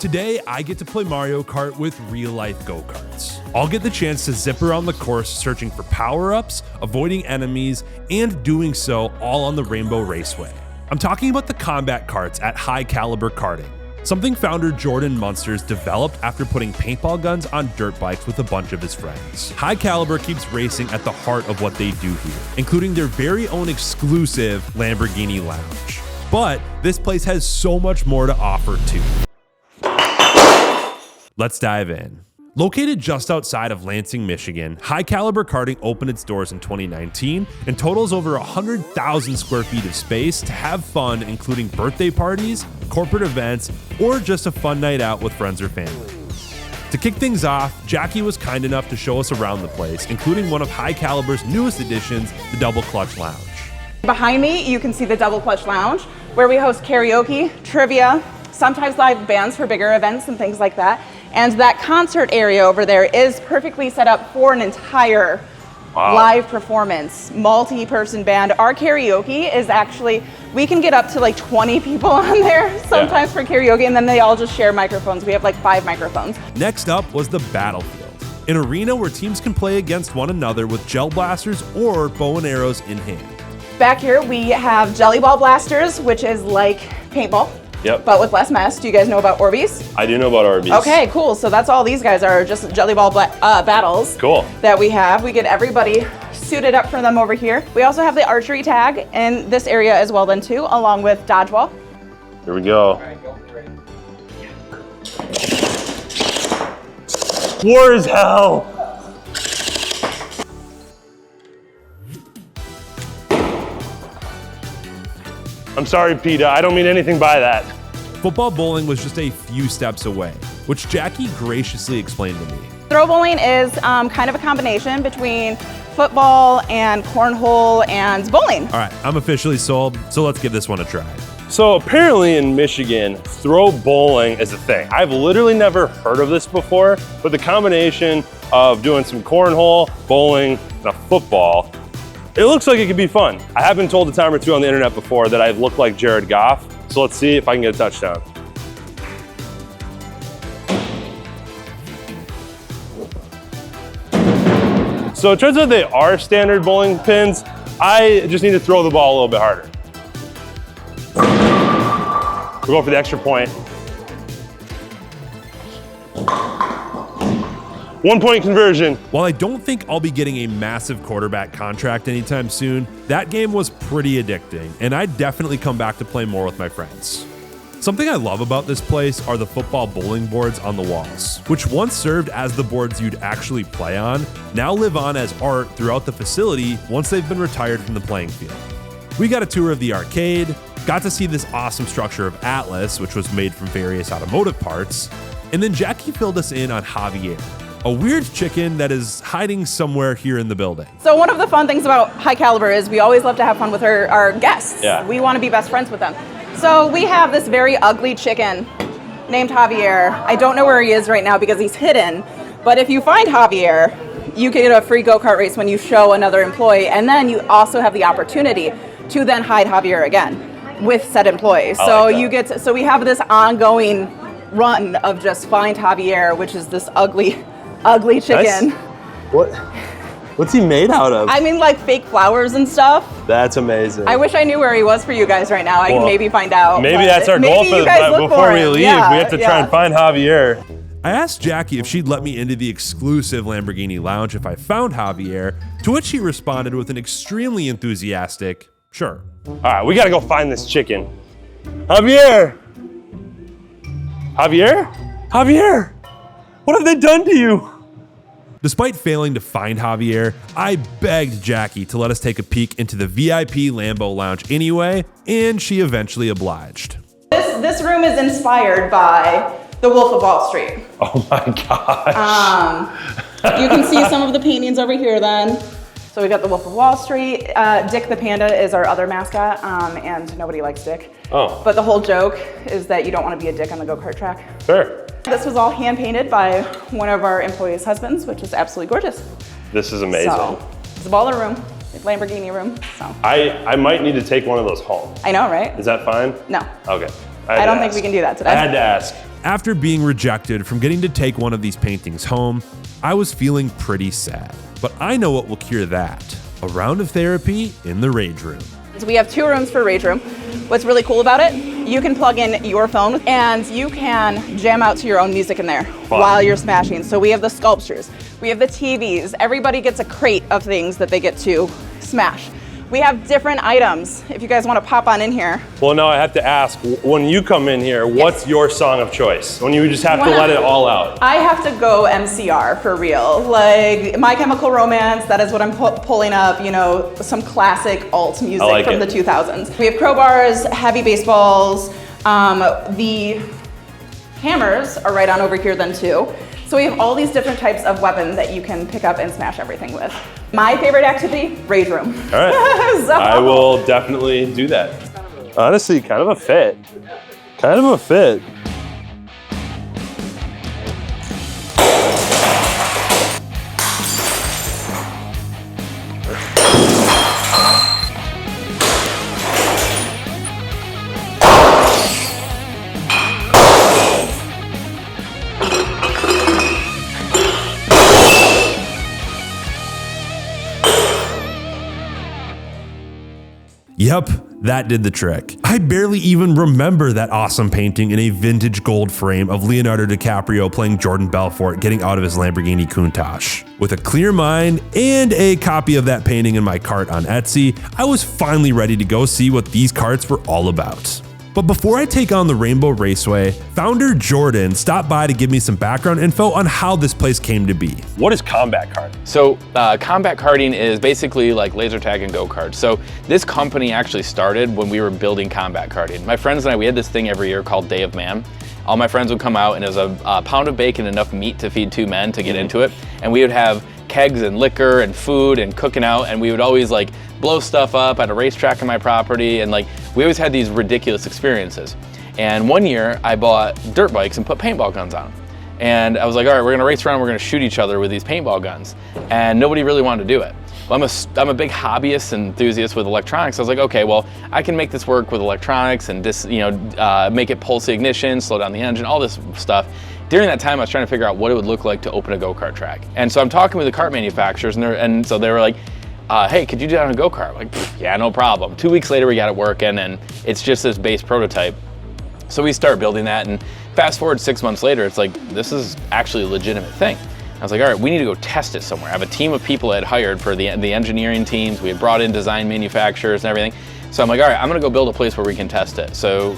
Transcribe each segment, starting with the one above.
Today, I get to play Mario Kart with real-life go-karts. I'll get the chance to zip around the course searching for power-ups, avoiding enemies, and doing so all on the Rainbow Raceway. I'm talking about the combat carts at High Caliber Karting, something founder Jordan Munsters developed after putting paintball guns on dirt bikes with a bunch of his friends. High Caliber keeps racing at the heart of what they do here, including their very own exclusive Lamborghini Lounge. But this place has so much more to offer too. Let's dive in. Located just outside of Lansing, Michigan, High Caliber Karting opened its doors in 2019 and totals over 100,000 square feet of space to have fun, including birthday parties, corporate events, or just a fun night out with friends or family. To kick things off, Jackie was kind enough to show us around the place, including one of High Caliber's newest additions, the Double Clutch Lounge. Behind me, you can see the Double Clutch Lounge, where we host karaoke, trivia, sometimes live bands for bigger events and things like that. And that concert area over there is perfectly set up for an entire live performance, multi-person band. Our karaoke is actually, we can get up to like 20 people on there sometimes for karaoke, and then they all just share microphones. We have like 5 microphones. Next up was the Battlefield, an arena where teams can play against one another with gel blasters or bow and arrows in hand. Back here we have jelly ball blasters, which is like paintball. Yep. But with less mess. Do you guys know about Orbeez? I do know about Orbeez. Okay, cool. So that's all these guys are, just jelly ball battles. Cool. That we have. We get everybody suited up for them over here. We also have the archery tag in this area as well then too, along with dodgeball. Here we go. All right, go for it. War is hell. I'm sorry, PETA. I don't mean anything by that. Football bowling was just a few steps away, which Jackie graciously explained to me. Throw bowling is kind of a combination between football and cornhole and bowling. All right, I'm officially sold, so let's give this one a try. So apparently in Michigan, throw bowling is a thing. I've literally never heard of this before, but the combination of doing some cornhole, bowling, and a football, it looks like it could be fun. I have been told a time or two on the internet before that I look like Jared Goff, so let's see if I can get a touchdown. So it turns out they are standard bowling pins. I just need to throw the ball a little bit harder. We're going for the extra point. 1 point conversion. While I don't think I'll be getting a massive quarterback contract anytime soon, that game was pretty addicting, and I'd definitely come back to play more with my friends. Something I love about this place are the football bowling boards on the walls, which once served as the boards you'd actually play on, now live on as art throughout the facility once they've been retired from the playing field. We got a tour of the arcade, got to see this awesome structure of Atlas, which was made from various automotive parts, and then Jackie filled us in on Javier, a weird chicken that is hiding somewhere here in the building. So one of the fun things about High Caliber is we always love to have fun with our guests. Yeah. We want to be best friends with them. So we have this very ugly chicken named Javier. I don't know where he is right now because he's hidden, but if you find Javier, you get a free go-kart race when you show another employee, and then you also have the opportunity to then hide Javier again with said employees. So like you get to, so we have this ongoing run of just find Javier, which is this ugly chicken. What's he made out of? I mean, like fake flowers and stuff. That's amazing. I wish I knew where he was for you guys right now. I can maybe find out. Maybe that's our goal for before we leave. Yeah, we have to try and find Javier. I asked Jackie if she'd let me into the exclusive Lamborghini Lounge if I found Javier, to which she responded with an extremely enthusiastic, sure. All right, we gotta go find this chicken. Javier! Javier? Javier! What have they done to you? Despite failing to find Javier, I begged Jackie to let us take a peek into the VIP Lambo Lounge anyway, and she eventually obliged. This room is inspired by The Wolf of Wall Street. Oh my gosh. You can see some of the paintings over here then. So we got the Wolf of Wall Street. Dick the Panda is our other mascot, and nobody likes Dick. Oh. But the whole joke is that you don't want to be a dick on the go-kart track. Sure. This was all hand-painted by one of our employees' husbands, which is absolutely gorgeous. This is amazing. So, it's a baller room, Lamborghini room, so. I might need to take one of those home. I know, right? Is that fine? No. Okay. I don't think we can do that today. I had to ask. After being rejected from getting to take one of these paintings home, I was feeling pretty sad. But I know what will cure that. A round of therapy in the Rage Room. So we have 2 rooms for Rage Room. What's really cool about it, you can plug in your phone and you can jam out to your own music in there while you're smashing. So we have the sculptures, we have the TVs, everybody gets a crate of things that they get to smash. We have different items, if you guys want to pop on in here. Well, now I have to ask, when you come in here, what's your song of choice? When you just have to let it all out? I have to go MCR for real. Like My Chemical Romance, that is what I'm pulling up, you know, some classic alt music from the 2000s. We have crowbars, heavy baseballs, the hammers are right on over here then too. So we have all these different types of weapons that you can pick up and smash everything with. My favorite activity, Rage Room. All right, I will definitely do that. Honestly, kind of a fit. Kind of a fit. Yep, that did the trick. I barely even remember that awesome painting in a vintage gold frame of Leonardo DiCaprio playing Jordan Belfort getting out of his Lamborghini Countach. With a clear mind and a copy of that painting in my cart on Etsy, I was finally ready to go see what these carts were all about. But before I take on the Rainbow Raceway, founder Jordan stopped by to give me some background info on how this place came to be. What is combat karting? So combat karting is basically like laser tag and go-karts. So this company actually started when we were building combat karting. My friends and I, we had this thing every year called Day of Man. All my friends would come out and it was a pound of bacon, enough meat to feed 2 men to get into it. And we would have kegs and liquor and food and cooking out, and we would always like blow stuff up at a racetrack on my property, and like we always had these ridiculous experiences. And one year I bought dirt bikes and put paintball guns on them. And I was like, all right, we're gonna race around, we're gonna shoot each other with these paintball guns. And nobody really wanted to do it. Well, I'm a big hobbyist and enthusiast with electronics. I was like, okay, well, I can make this work with electronics and make it pulse the ignition, slow down the engine, all this stuff. During that time, I was trying to figure out what it would look like to open a go-kart track. And so I'm talking with the kart manufacturers, and so they were like, hey, could you do that on a go-kart? I'm like, yeah, no problem. 2 weeks later, we got it working, and it's just this base prototype. So we start building that, and fast forward 6 months later, it's like, this is actually a legitimate thing. I was like, all right, we need to go test it somewhere. I have a team of people I had hired for the engineering teams. We had brought in design manufacturers and everything. So I'm like, all right, I'm gonna go build a place where we can test it. So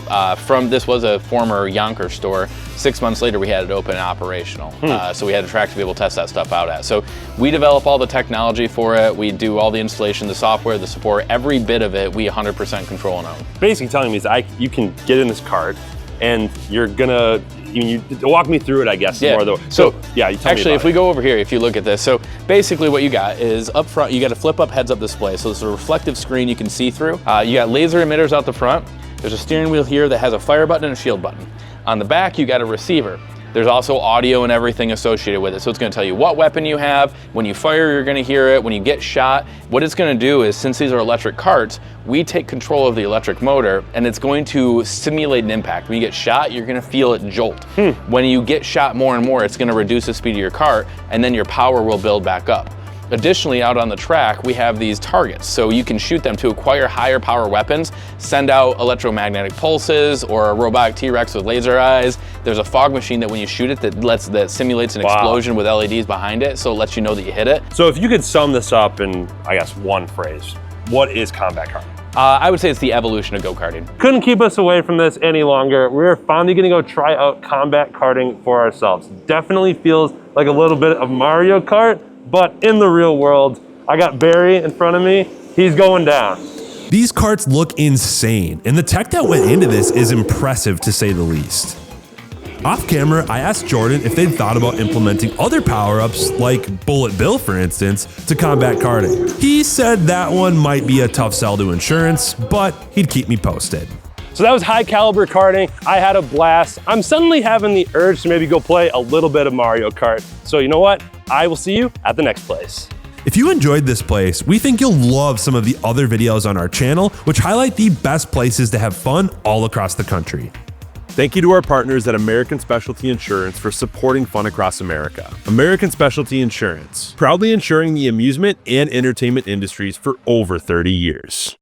this was a former Yonkers store. 6 months later, we had it open and operational. So we had a track to be able to test that stuff out at. So we develop all the technology for it. We do all the installation, the software, the support, every bit of it, we 100% control and own. Basically telling me is you can get in this cart and you're gonna, you walk me through it, I guess, more though. So yeah, you tell me actually, about if we go over here, if you look at this, so basically what you got is up front, you got a flip up heads up display. So it's a reflective screen you can see through. You got laser emitters out the front. There's a steering wheel here that has a fire button and a shield button. On the back, you got a receiver. There's also audio and everything associated with it. So it's gonna tell you what weapon you have. When you fire, you're gonna hear it. When you get shot, what it's gonna do is, since these are electric carts, we take control of the electric motor and it's going to simulate an impact. When you get shot, you're gonna feel it jolt. When you get shot more and more, it's gonna reduce the speed of your cart and then your power will build back up. Additionally, out on the track, we have these targets. So you can shoot them to acquire higher power weapons, send out electromagnetic pulses, or a robotic T-Rex with laser eyes. There's a fog machine that when you shoot it, that simulates an explosion with LEDs behind it, so it lets you know that you hit it. So if you could sum this up in, I guess, one phrase, what is combat karting? I would say it's the evolution of go-karting. Couldn't keep us away from this any longer. We're finally gonna go try out combat karting for ourselves. Definitely feels like a little bit of Mario Kart, but in the real world. I got Barry in front of me. He's going down. These carts look insane, and the tech that went into this is impressive to say the least. Off camera, I asked Jordan if they'd thought about implementing other power-ups, like Bullet Bill for instance, to combat karting. He said that one might be a tough sell to insurance, but he'd keep me posted. So that was high caliber karting. I had a blast. I'm suddenly having the urge to maybe go play a little bit of Mario Kart. So you know what? I will see you at the next place. If you enjoyed this place, we think you'll love some of the other videos on our channel, which highlight the best places to have fun all across the country. Thank you to our partners at American Specialty Insurance for supporting Fun Across America. American Specialty Insurance, proudly insuring the amusement and entertainment industries for over 30 years.